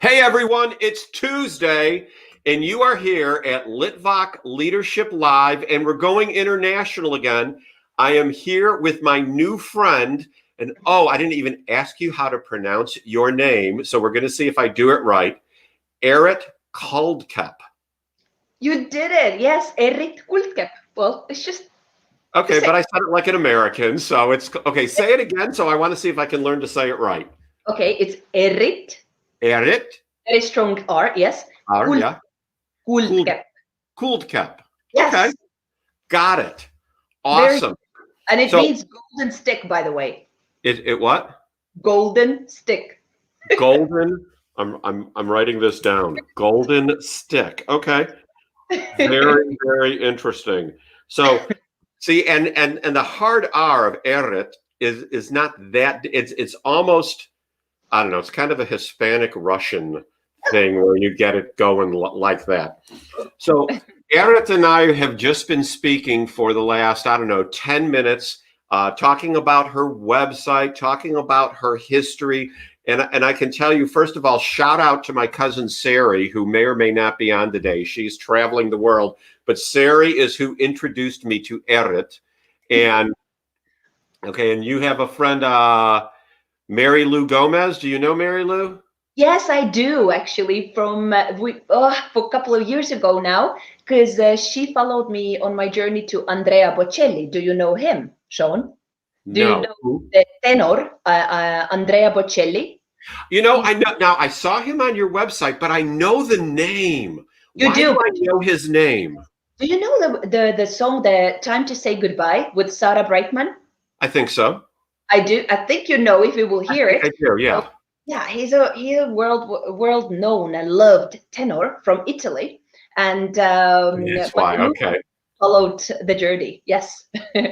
Hey everyone, it's Tuesday and you are here at Litvak Leadership Live and we're going international again. I am here with my new friend and I didn't even ask you how to pronounce your name, so we're going to see if I do it right. Errit Kuldkepp. You did it. Yes, Errit Kuldkepp. Well, it's just Okay, but I said it like an American, so it's okay. Say it again, so I want to see if I can learn to say it right. okay. It's Errit. Errit. Very strong R. Yes. Yeah. Kuldkepp. Kuldkepp. Yes. Okay. Got it. Awesome. And it means golden stick, by the way. It what? Golden stick. Golden. I'm writing this down. Golden stick. Okay. Very, very interesting. So see, and the hard R of Errit is not that, it's almost, I don't know, it's kind of a Hispanic Russian thing where you get it going like that. So Eritt and I have just been speaking for the last, 10 minutes, talking about her website, talking about her history. And I can tell you, first of all, shout out to my cousin Sari, who may or may not be on today. She's traveling the world. But Sari is who introduced me to Eritt. And you have a friend, Mary Lou Gomez. Do you know Mary Lou? Yes, I do, actually, from for a couple of years ago now, because she followed me on my journey to Andrea Bocelli. Do you know him, Sean? Do you know the tenor, Andrea Bocelli? I know now. I saw him on your website, but I know the name. Why do I know his name? Do you know the song "The Time to Say Goodbye" with Sarah Brightman? I think so. I do. I think you know if you will hear it. I do. Yeah. So, yeah, he's a world known and loved tenor from Italy, and that's why. Okay. Followed the journey. Yes.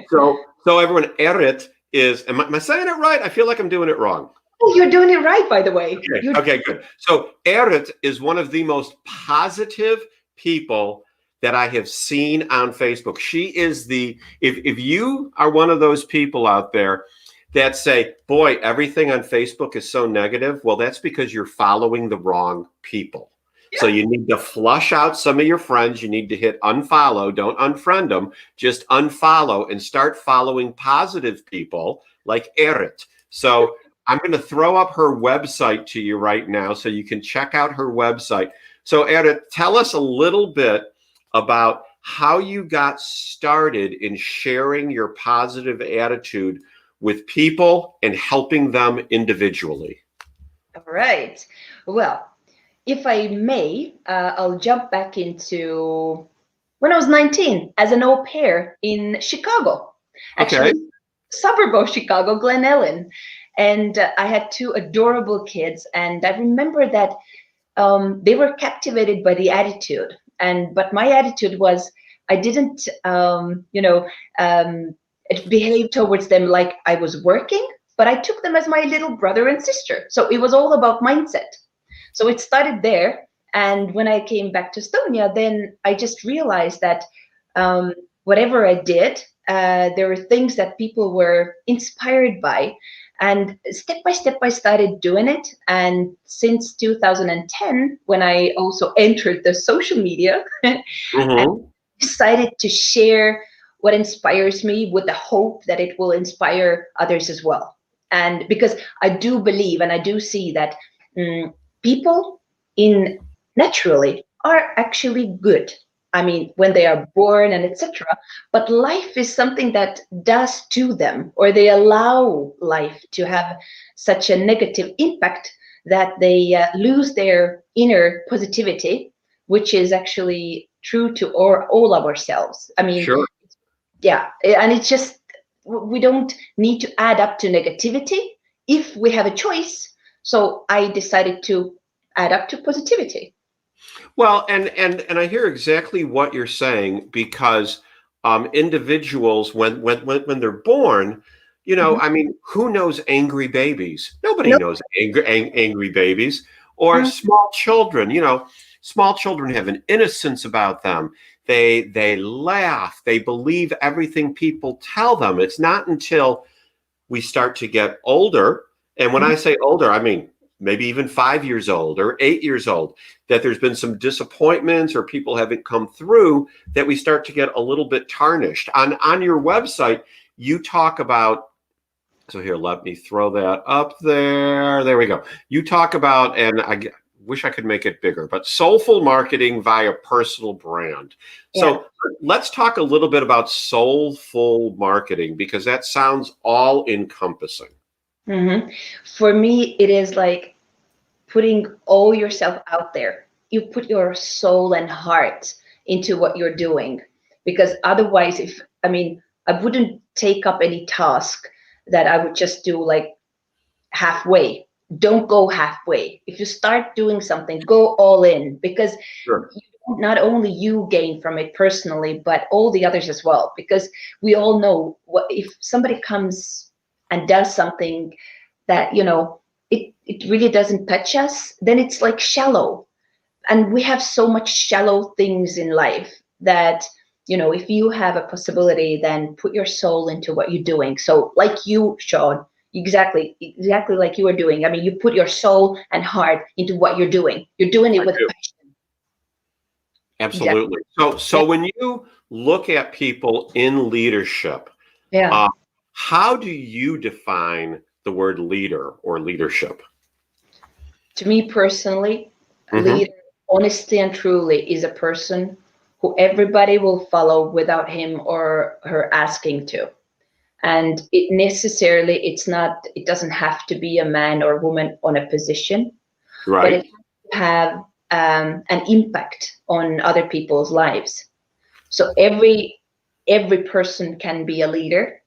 So everyone, Eritt is. Am I saying it right? I feel like I'm doing it wrong. Oh, you're doing it right, by the way. Okay, good. So Eritt is one of the most positive people that I have seen on Facebook. She is if you are one of those people out there that say, boy, everything on Facebook is so negative, well, that's because you're following the wrong people. Yeah. So you need to flush out some of your friends. You need to hit unfollow. Don't unfriend them. Just unfollow and start following positive people like Eritt. So I'm going to throw up her website to you right now so you can check out her website. So Eritt, tell us a little bit about how you got started in sharing your positive attitude with people and helping them individually. All right. Well, if I may, I'll jump back into when I was 19 as an au pair in Chicago. Actually, suburb of Chicago, Glen Ellen. And I had two adorable kids. And I remember that they were captivated by the attitude. But my attitude was I didn't, behave towards them like I was working, but I took them as my little brother and sister. So it was all about mindset. So it started there. And when I came back to Estonia, then I just realized that whatever I did, there were things that people were inspired by. And step by step, I started doing it. And since 2010, when I also entered the social media, I decided to share what inspires me with the hope that it will inspire others as well. And because I do believe and I do see that people naturally are actually good. I mean, when they are born and etc. But life is something that does to them, or they allow life to have such a negative impact that they lose their inner positivity, which is actually true to all of ourselves. I mean, sure. Yeah, and it's just we don't need to add up to negativity if we have a choice. So I decided to add up to positivity. Well, and I hear exactly what you're saying, because individuals when they're born, I mean, who knows angry babies? Nobody knows angry babies or small children. Small children have an innocence about them. They laugh. They believe everything people tell them. It's not until we start to get older, and when I say older, I mean maybe even 5 years old or 8 years old, that there's been some disappointments or people haven't come through, that we start to get a little bit tarnished. On your website, you talk about, so here, let me throw that up there. There we go. You talk about, and I wish I could make it bigger, but soulful marketing via personal brand. So let's talk a little bit about soulful marketing, because that sounds all encompassing. Mm-hmm. For me, it is like putting all yourself out there. You put your soul and heart into what you're doing, because otherwise, I wouldn't take up any task that I would just do like halfway. Don't go halfway. If you start doing something, go all in, because Sure. not only you gain from it personally, but all the others as well. Because we all know, what if somebody comes and does something that, it really doesn't touch us, then it's like shallow. And we have so much shallow things in life that, if you have a possibility, then put your soul into what you're doing. So like you, Sean, exactly like you are doing. I mean, you put your soul and heart into what you're doing. You're doing it with passion. Absolutely. Exactly. So when you look at people in leadership, Yeah. how do you define the word leader or leadership? To me personally, a Mm-hmm. leader, honestly and truly, is a person who everybody will follow without him or her asking to. And it doesn't have to be a man or woman on a position, but Right. it has to have an impact on other people's lives. So every person can be a leader,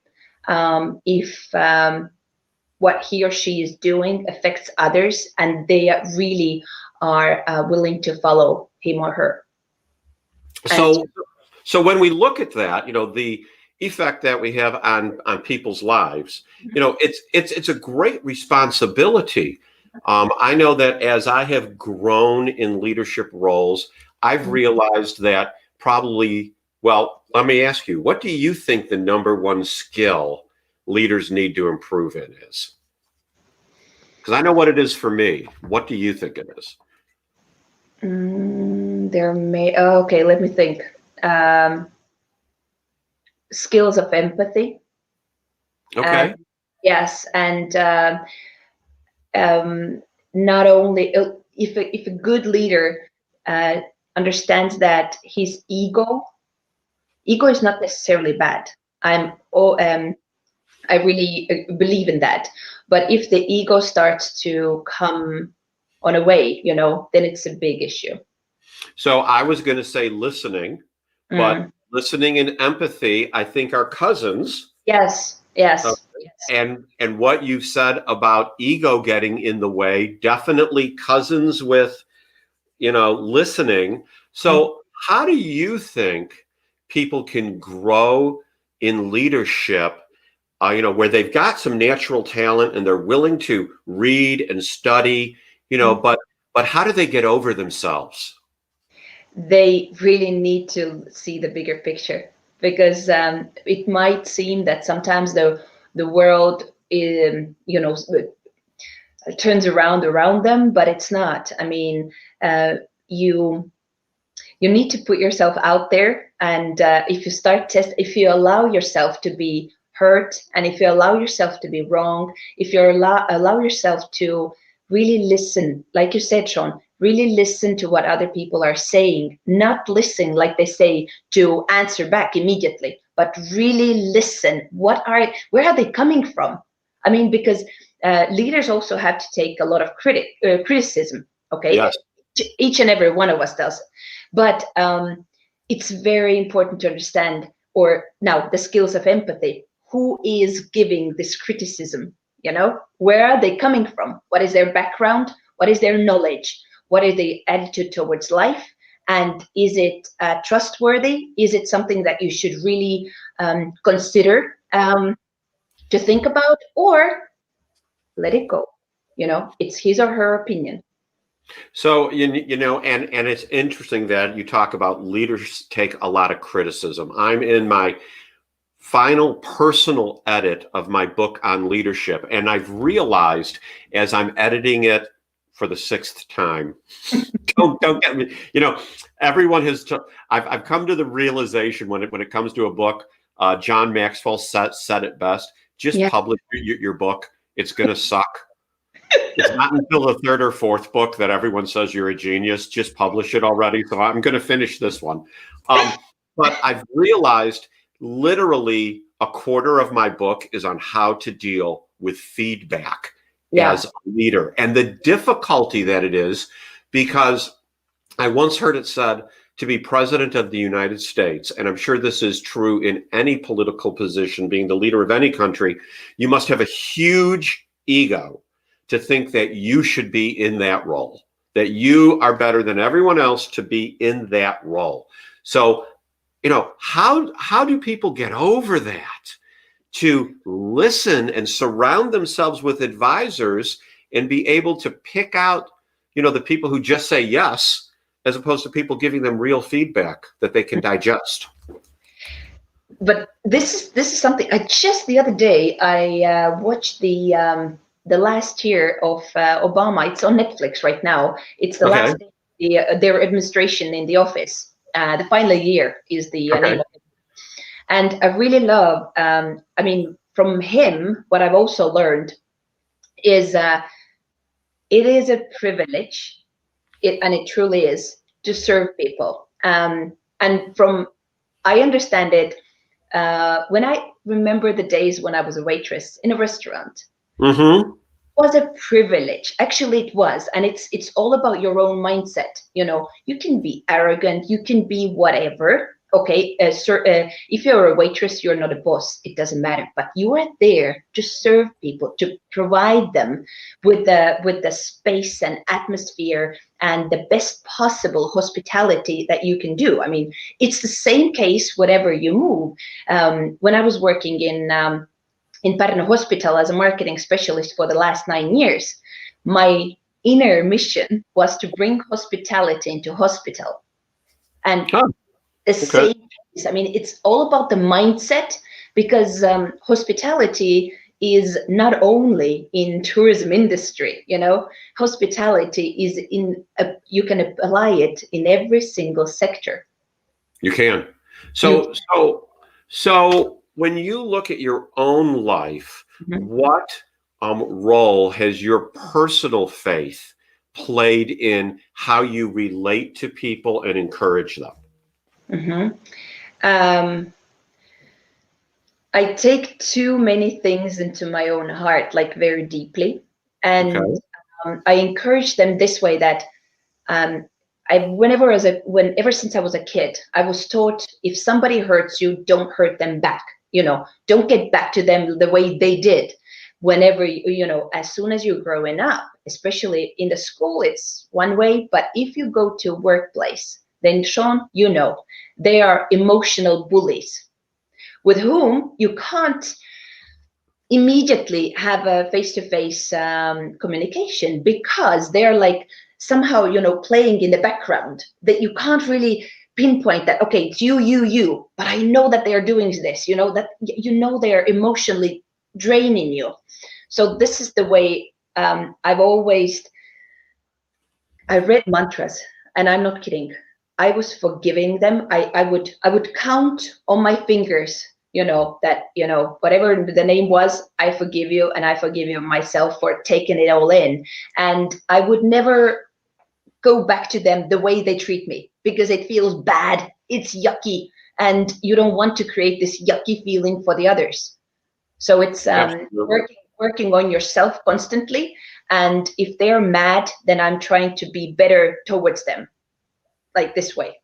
if what he or she is doing affects others and they really are willing to follow him or her. So when we look at that, the effect that we have on people's lives, it's a great responsibility. I know that as I have grown in leadership roles, I've realized that probably, well, let me ask you, what do you think the number one skill leaders need to improve in is? Because I know what it is for me. What do you think it is? Okay, let me think. um, Skills of empathy. Okay. And yes, and not only if a good leader uh, understands that his ego is not necessarily bad. I really believe in that. But if the ego starts to come on a way, then it's a big issue. So I was going to say listening, but Mm. listening and empathy, I think, are cousins. Yes, Uh, yes, yes. and what you've said about ego getting in the way, definitely cousins with, listening. Mm. So how do you think people can grow in leadership, where they've got some natural talent and they're willing to read and study, Mm. but how do they get over themselves? They really need to see the bigger picture, because it might seem that sometimes the world turns around them, but it's not. I mean, you you need to put yourself out there, and if you allow yourself to be hurt, and if you allow yourself to be wrong, if you allow yourself to really listen, like you said, Sean, really listen to what other people are saying, not listen like they say to answer back immediately, but really listen. Where are they coming from? I mean, because leaders also have to take a lot of criticism. Okay, Yes. each and every one of us does, but it's very important to understand, or now the skills of empathy. Who is giving this criticism? Where are they coming from? What is their background? What is their knowledge? What is the attitude towards life? And is it trustworthy? Is it something that you should really consider to think about, or let it go? It's his or her opinion. So and it's interesting that you talk about leaders take a lot of criticism. I'm in my final personal edit of my book on leadership, and I've realized as I'm editing it for the sixth time. Don't get me. Everyone has. I've come to the realization when it comes to a book. John Maxwell said it best. Just publish your book. It's going to suck. It's not until the third or fourth book that everyone says you're a genius. Just publish it already. So I'm going to finish this one. But I've realized literally a quarter of my book is on how to deal with feedback as a leader, and the difficulty that it is, because I once heard it said, to be president of the United States, and I'm sure this is true in any political position, being the leader of any country, you must have a huge ego to think that you should be in that role, that you are better than everyone else to be in that role. So, how do people get over that? To listen and surround themselves with advisors and be able to pick out, the people who just say yes, as opposed to people giving them real feedback that they can digest. But this is something the other day I watched the last year of Obama. It's on Netflix right now. It's the last day their administration in the office. The final year is the name of it. And I really love, from him, what I've also learned is it is a privilege, and it truly is, to serve people. And I understand it when I remember the days when I was a waitress in a restaurant. Mm-hmm. It was a privilege. Actually, it was. And it's all about your own mindset. You can be arrogant, you can be whatever. Okay, if you're a waitress, you're not a boss. It doesn't matter. But you are there to serve people, to provide them with the space and atmosphere and the best possible hospitality that you can do. I mean, it's the same case wherever you move. When I was working in Pärnu Hospital as a marketing specialist for the last 9 years, my inner mission was to bring hospitality into hospital. And the same case. I mean, it's all about the mindset, because hospitality is not only in tourism industry. Hospitality is you can apply it in every single sector. You can. So when you look at your own life, what role has your personal faith played in how you relate to people and encourage them? I take too many things into my own heart, like very deeply, and I encourage them this way, that whenever since I was a kid, I was taught, if somebody hurts you, don't hurt them back. Don't get back to them the way they did. Whenever as soon as you're growing up, especially in the school, it's one way, but if you go to a workplace, then Sean, they are emotional bullies with whom you can't immediately have a face-to-face communication, because they're like somehow, playing in the background, that you can't really pinpoint that, okay, it's you, but I know that they are doing this, that they are emotionally draining you. So this is the way I read mantras, and I'm not kidding. I was forgiving them. I would count on my fingers, that, whatever the name was, I forgive you, and I forgive you myself for taking it all in. And I would never go back to them the way they treat me, because it feels bad. It's yucky. And you don't want to create this yucky feeling for the others. So it's working on yourself constantly. And if they're mad, then I'm trying to be better towards them, like this way.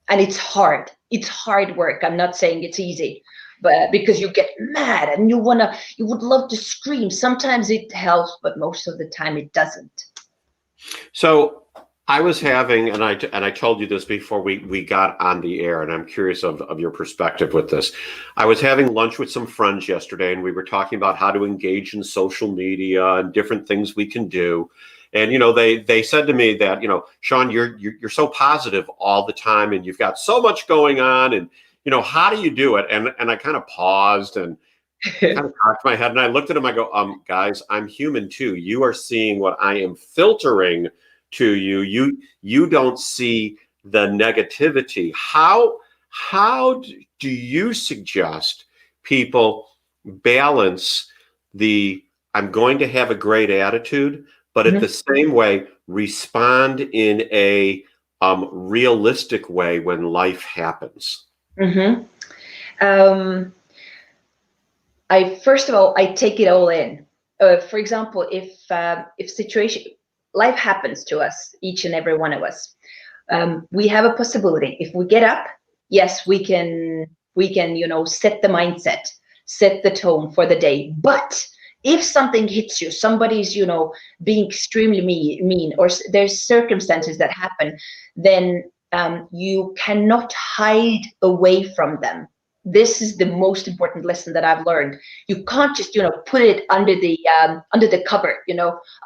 And it's hard. It's hard work. I'm not saying it's easy, but because you get mad and you would love to scream. Sometimes it helps, but most of the time it doesn't. So I was having, and I told you this before we got on the air, and I'm curious of your perspective with this. I was having lunch with some friends yesterday, and we were talking about how to engage in social media and different things we can do. And they said to me that, Sean, you're so positive all the time, and you've got so much going on, and how do you do it? And I kind of paused, and kind of cocked my head and I looked at him. I go, guys, I'm human too. You are seeing what I am filtering to you. You don't see the negativity. How do you suggest people balance the I'm going to have a great attitude, but at the same way respond in a realistic way when life happens? First of all, I take it all in. For example, if life happens to us, each and every one of us, we have a possibility. If we get up, yes, we can, set the mindset, set the tone for the day. But if something hits you, somebody's, being extremely mean, or there's circumstances that happen, then you cannot hide away from them. This is the most important lesson that I've learned. You can't just, put it under the cover,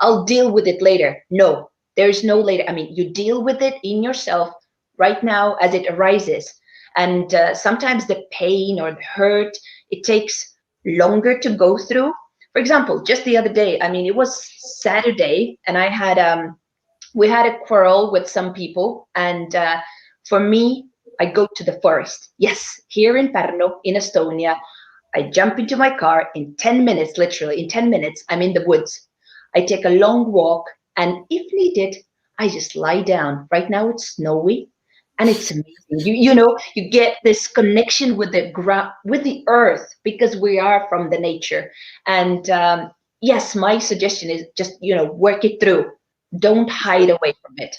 I'll deal with it later. No, there's no later. I mean, you deal with it in yourself right now as it arises. And sometimes the pain or the hurt, it takes longer to go through. For example, just the other day, I mean, it was Saturday and we had a quarrel with some people. And for me, I go to the forest. Yes, here in Pärnu, in Estonia, I jump into my car in 10 minutes, literally in 10 minutes, I'm in the woods. I take a long walk, and if needed, I just lie down. Right now it's snowy and it's amazing. You get this connection with the ground, with the earth, because we are from the nature. And yes, my suggestion is just, work it through. Don't hide away from it.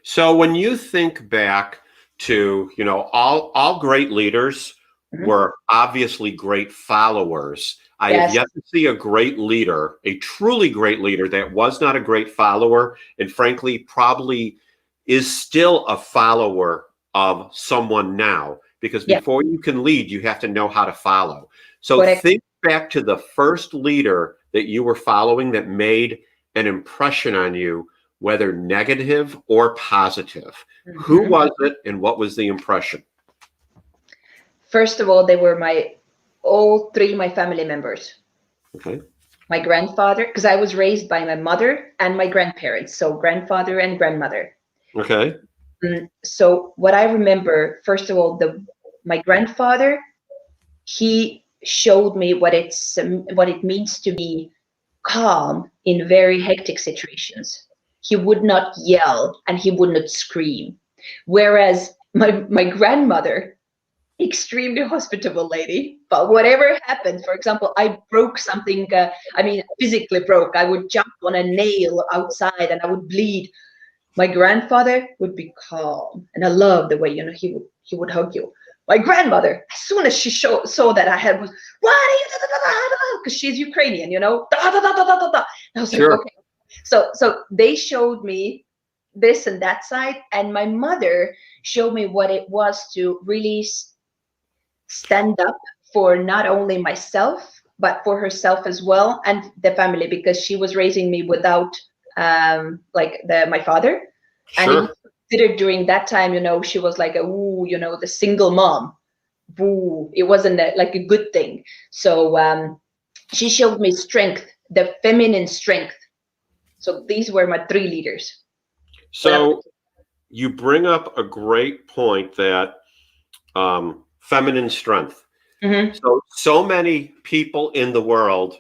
So when you think back to, all great leaders were obviously great followers. I have yet to see a great leader, a truly great leader that was not a great follower, and frankly, probably is still a follower of someone now, because before you can lead, you have to know how to follow. So think back to the first leader that you were following that made an impression on you, whether negative or positive. Who was it and what was the impression? First of all, they were all three my family members. Okay. My grandfather, because I was raised by my mother and my grandparents, so grandfather and grandmother. Okay. So what I remember, first of all, my grandfather, he showed me what it means to be calm in very hectic situations. He would not yell and he would not scream. Whereas my grandmother, extremely hospitable lady, but whatever happened, for example, I broke something, physically broke. I would jump on a nail outside and I would bleed. My grandfather would be calm. And I love the way, he would hug you. My grandmother, as soon as she saw that I had, was, what are you, because she's Ukrainian, And I was like, okay. So they showed me this and that side, and my mother showed me what it was to really stand up for not only myself, but for herself as well, and the family, because she was raising me without my father. Sure. And it was considered during that time, she was like the single mom. Boo. It wasn't a good thing. So she showed me strength, the feminine strength. So these were my three leaders. So you bring up a great point, that feminine strength. So many people in the world,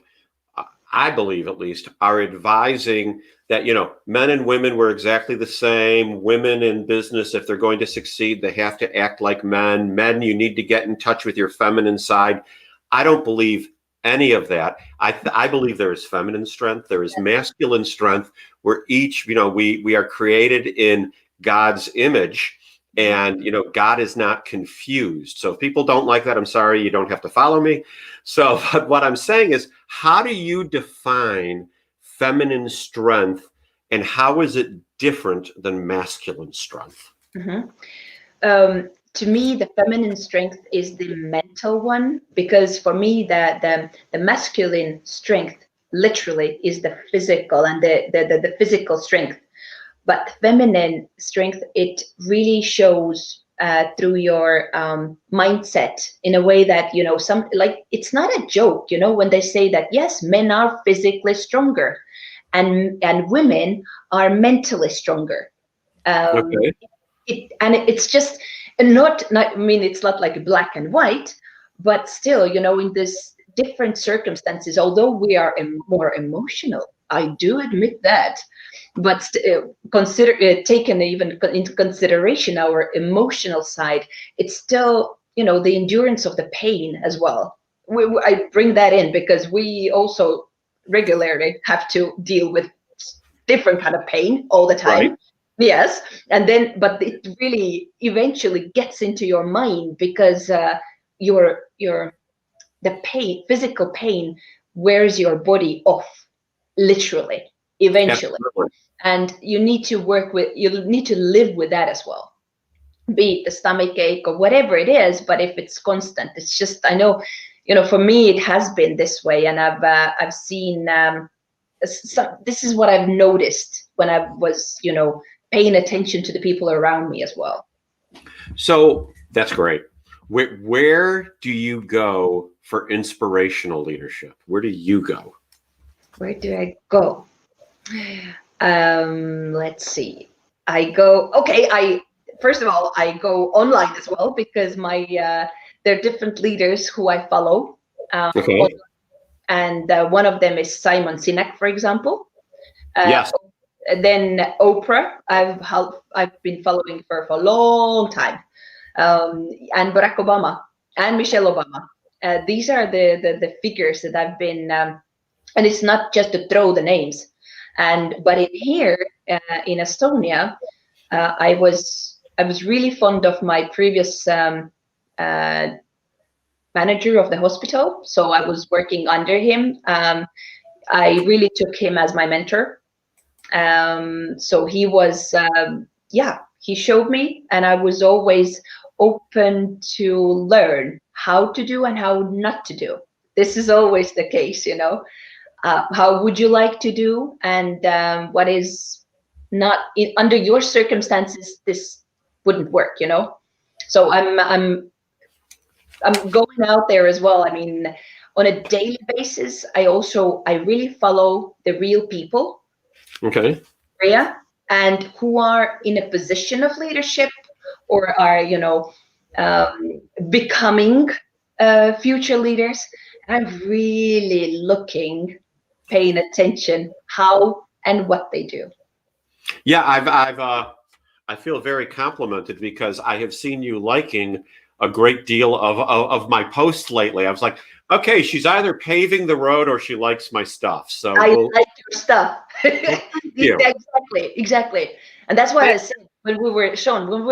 I believe at least, are advising that, men and women were exactly the same. Women in business, if they're going to succeed, they have to act like men. Men, you need to get in touch with your feminine side. I don't believe any of that. I believe there is feminine strength. There is masculine strength. We're each, we are created in God's image. And, God is not confused. So if people don't like that, I'm sorry, you don't have to follow me. So but what I'm saying is, how do you define feminine strength, and how is it different than masculine strength? To me, the feminine strength is the mental one, because for me, the masculine strength literally is the physical and the physical strength. But feminine strength, it really shows through your mindset in a way that, you know, it's not a joke, you know, when they say that, yes, men are physically stronger and women are mentally stronger. Okay. It's just not, I mean, it's not like black and white, but still, you know, in this different circumstances, although we are more emotional, I do admit that, but consider taken even into consideration our emotional side, it's still, you know, the endurance of the pain as well. I bring that in because we also regularly have to deal with different kind of pain all the time. Right. Yes, and then, but it really eventually gets into your mind because your the pain, physical pain, wears your body off, literally, eventually. Absolutely. And you need to live with that as well, be it the stomach ache or whatever it is. But if it's constant, it's just, I know, you know, for me it has been this way, and I've seen this is what I've noticed when I was, you know, paying attention to the people around me as well. So that's great. Where do you go for inspirational leadership? Where do you go? Where do I go? Let's see. First of all, I go online as well because there are different leaders who I follow. Okay. And one of them is Simon Sinek, for example. Yes. Then Oprah, I've been following for a long time, and Barack Obama and Michelle Obama. These are the figures that I've been, and it's not just to throw the names. But in here in Estonia, I was really fond of my previous manager of the hospital, so I was working under him. I really took him as my mentor. So he was, he showed me, and I was always open to learn how to do and how not to do. This is always the case, you know. How would you like to do, and what is not under your circumstances, this wouldn't work, you know. So I'm going out there as well. I mean, on a daily basis, I really follow the real people, Okay. area, and who are in a position of leadership or are, you know, becoming future leaders. I'm really paying attention how and what they do. Yeah, I feel very complimented because I have seen you liking a great deal of my posts lately. I was like, okay, she's either paving the road or she likes my stuff. So I like your stuff. thank you. Exactly. And that's what I said when we were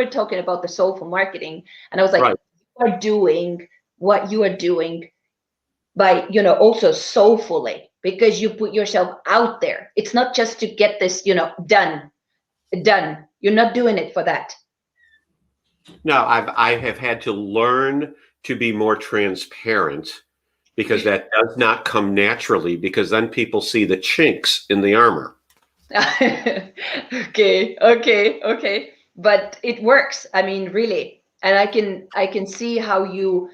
talking about the soulful marketing, and I was like, Right. you are doing what you are doing by, you know, also soulfully, because you put yourself out there. It's not just to get this, you know, done. You're not doing it for that. No, I have had to learn to be more transparent because that does not come naturally, because then people see the chinks in the armor. Okay. But it works. I mean, really. And I can see how you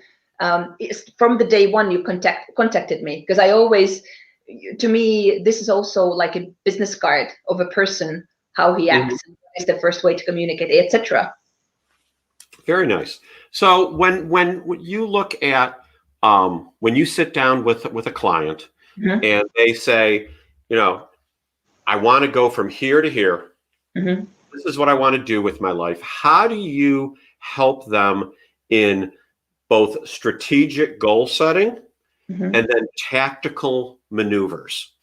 from the day one you contacted me, because I always, to me, this is also like a business card of a person, how he acts, is the first way to communicate, etc. Very nice. So when you look at when you sit down with a client Mm-hmm. and they say, you know, I want to go from here to here. Mm-hmm. This is what I want to do with my life. How do you help them in both strategic goal setting Mm-hmm. and then tactical maneuvers?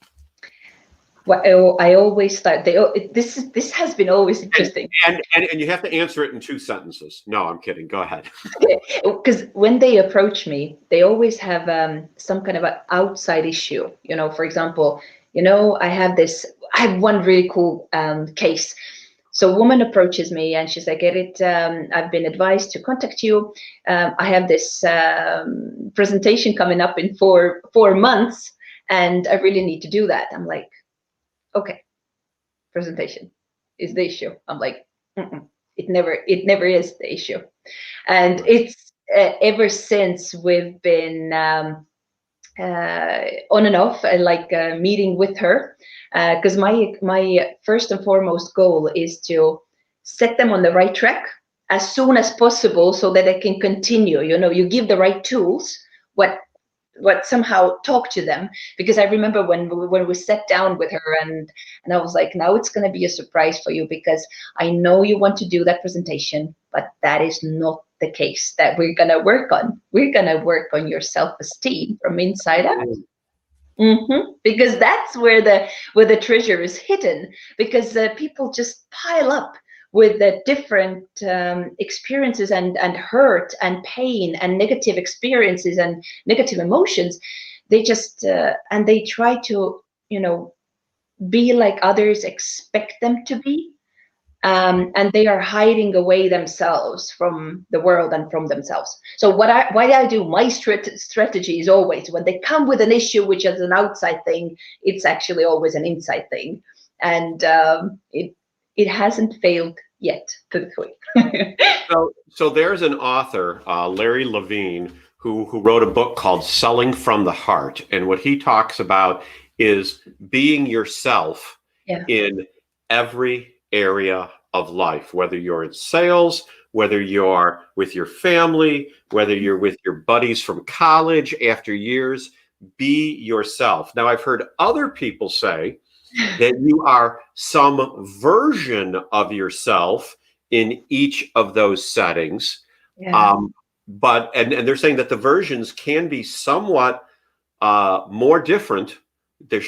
Well, I always start. This has been always interesting. And you have to answer it in 2 sentences. No, I'm kidding. Go ahead. Because when they approach me, they always have some kind of an outside issue. You know, for example, you know, I have one really cool case. So a woman approaches me and she's like, Eritt, I've been advised to contact you. I have this presentation coming up in four months, and I really need to do that. I'm like, okay, presentation is the issue. I'm like, mm-mm. It never is the issue. And it's ever since we've been on and off, meeting with her, because my first and foremost goal is to set them on the right track as soon as possible so that they can continue. You give the right tools, what somehow talk to them, because I remember when we sat down with her, and I was like, now it's going to be a surprise for you, because I know you want to do that presentation, but that is not the case that we're going to work on. We're going to work on your self-esteem from inside out. Because that's where the treasure is hidden, because people just pile up with the different experiences and hurt and pain and negative experiences and negative emotions. They just and they try to be like others expect them to be, and they are hiding away themselves from the world and from themselves. So why I do my strategy is always, when they come with an issue which is an outside thing, it's actually always an inside thing, and it hasn't failed yet, truthfully. So there's an author, Larry Levine, who wrote a book called Selling from the Heart. And what he talks about is being yourself in every area of life, whether you're in sales, whether you're with your family, whether you're with your buddies from college after years, be yourself. Now, I've heard other people say that you are some version of yourself in each of those settings. But they're saying that the versions can be somewhat more different. There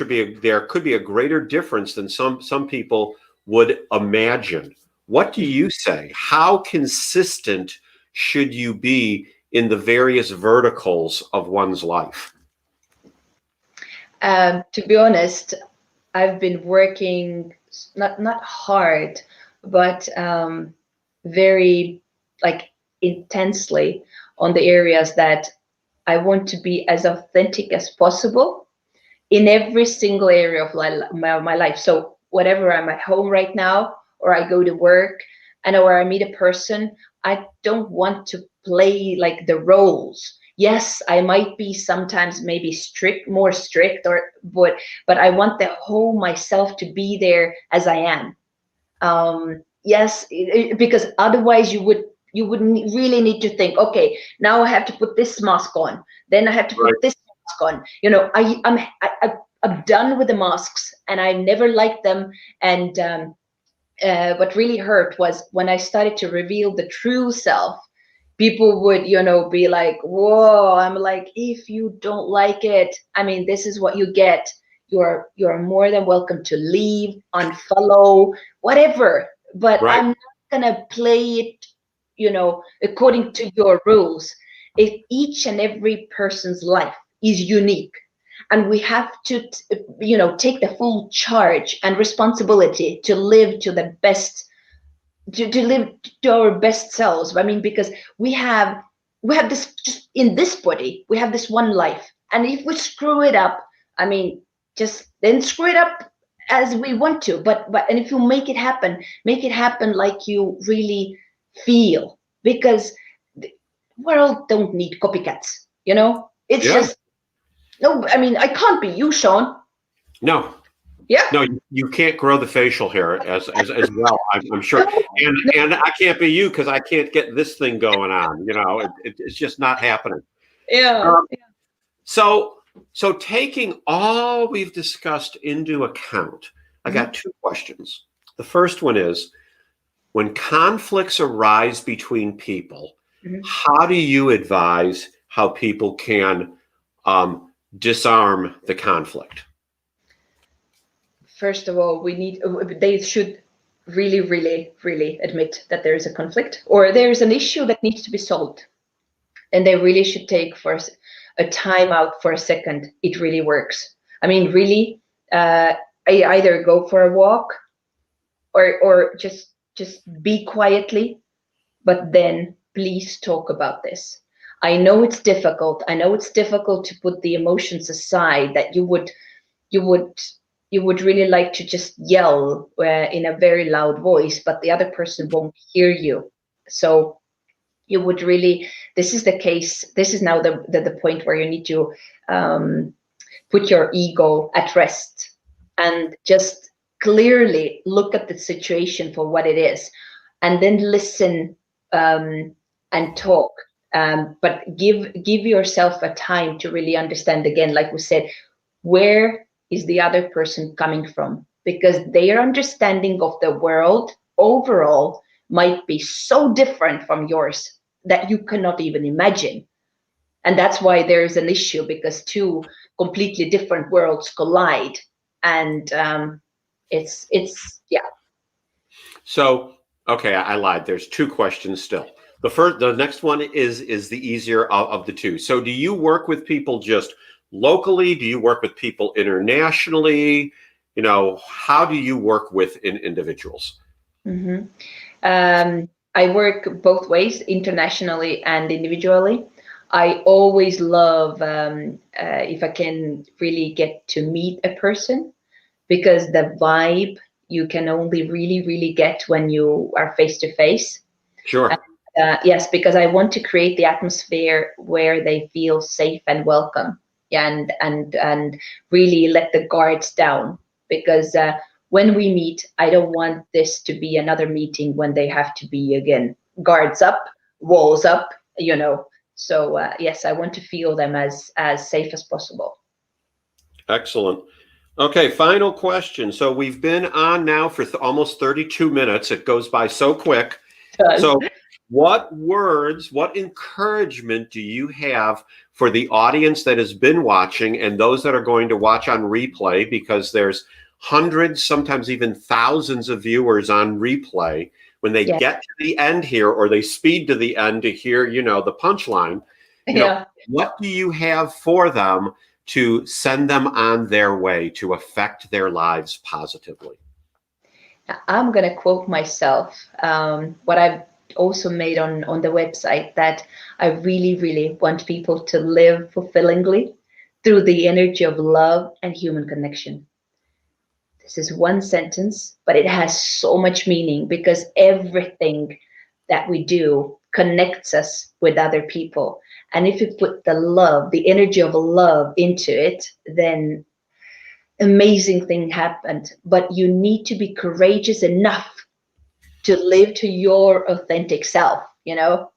could be a greater difference than some people would imagine. What do you say? How consistent should you be in the various verticals of one's life? To be honest, I've been working not hard, but very intensely on the areas that I want to be as authentic as possible in every single area of my life. So whatever, I'm at home right now, or I go to work, or I meet a person, I don't want to play like the roles. Yes, I might be sometimes maybe more strict, but I want the whole myself to be there as I am. Yes, because otherwise you wouldn't really need to think, okay, now I have to put this mask on, then I have to put this mask on. I'm done with the masks, and I never liked them. And what really hurt was when I started to reveal the true self. People would, be like, whoa. I'm like, if you don't like it, I mean, this is what you get. You're more than welcome to leave, unfollow, whatever. But I'm not gonna play it, according to your rules. If each and every person's life is unique, and we have to, take the full charge and responsibility to live to the best, to live to our best selves. I mean, because we have this, just in this body, we have this one life, and if we screw it up, I mean, just then screw it up as we want to. But and if you make it happen like you really feel, because the world don't need copycats. It's just no. I mean, I can't be you, Sean. No. Yeah. No, you can't grow the facial hair as well. I'm sure, and I can't be you because I can't get this thing going on. It's just not happening. Yeah. So taking all we've discussed into account, I got two questions. The first one is, when conflicts arise between people, how do you advise how people can disarm the conflict? First of all, they should really, really, really admit that there is a conflict or there is an issue that needs to be solved. And they really should take for a time out for a second. It really works. I mean, really, I either go for a walk or just be quietly, but then please talk about this. I know it's difficult. I know it's difficult to put the emotions aside, that you would really like to just yell in a very loud voice, but the other person won't hear you. So you would really, this is the case, this is now the point where you need to put your ego at rest and just clearly look at the situation for what it is, and then listen and talk. But give yourself a time to really understand, again, like we said, where is the other person coming from? Because their understanding of the world overall might be so different from yours that you cannot even imagine. And that's why there's an issue, because two completely different worlds collide. And it's yeah. So, okay, I lied. There's two questions still. The next one is the easier of the two. So, do you work with people just locally? Do you work with people internationally? You know, how do you work with individuals? Mm-hmm. I work both ways, internationally and individually. I always love if I can really get to meet a person, because the vibe you can only really get when you are face to face. Sure. Yes, because I want to create the atmosphere where they feel safe and welcome, and really let the guards down. Because when we meet, I don't want this to be another meeting when they have to be, again, guards up, walls up, you know. So yes, I want to feel them as safe as possible. Excellent. Okay, final question. So we've been on now for almost 32 minutes. It goes by so quick. So what words, what encouragement do you have for the audience that has been watching and those that are going to watch on replay? Because there's hundreds, sometimes even thousands of viewers on replay. When they get to the end here, or they speed to the end to hear, you know, the punchline, you know, what do you have for them to send them on their way to affect their lives positively? I'm going to quote myself, what I've also made on the website, that I really want people to live fulfillingly through the energy of love and human connection. This is one sentence, but it has so much meaning, because everything that we do connects us with other people. And if you put the love, the energy of love into it, then amazing thing happened. But you need to be courageous enough to live to your authentic self, you know,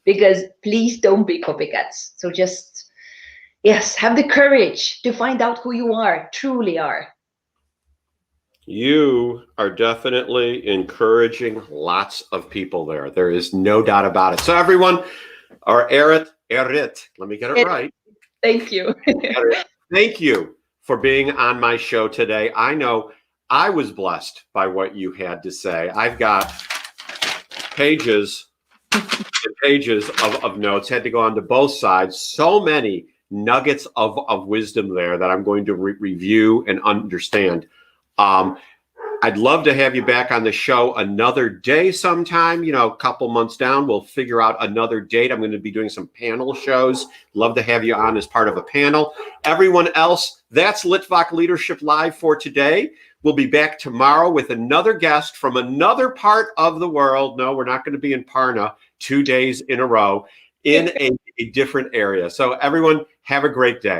because please don't be copycats. So just, yes, have the courage to find out who you are, truly are. You are definitely encouraging lots of people there. There is no doubt about it. So everyone, our Errit, let me get it right. Thank you. Thank you for being on my show today. I know I was blessed by what you had to say. I've got pages and pages of notes, had to go on to both sides. So many nuggets of wisdom there that I'm going to review and understand. I'd love to have you back on the show another day sometime, you know, a couple months down. We'll figure out another date. I'm going to be doing some panel shows. Love to have you on as part of a panel. Everyone else, that's Litvak Leadership Live for today. We'll be back tomorrow with another guest from another part of the world. No, we're not going to be in Parna 2 days in a row, in a different area. So everyone, have a great day.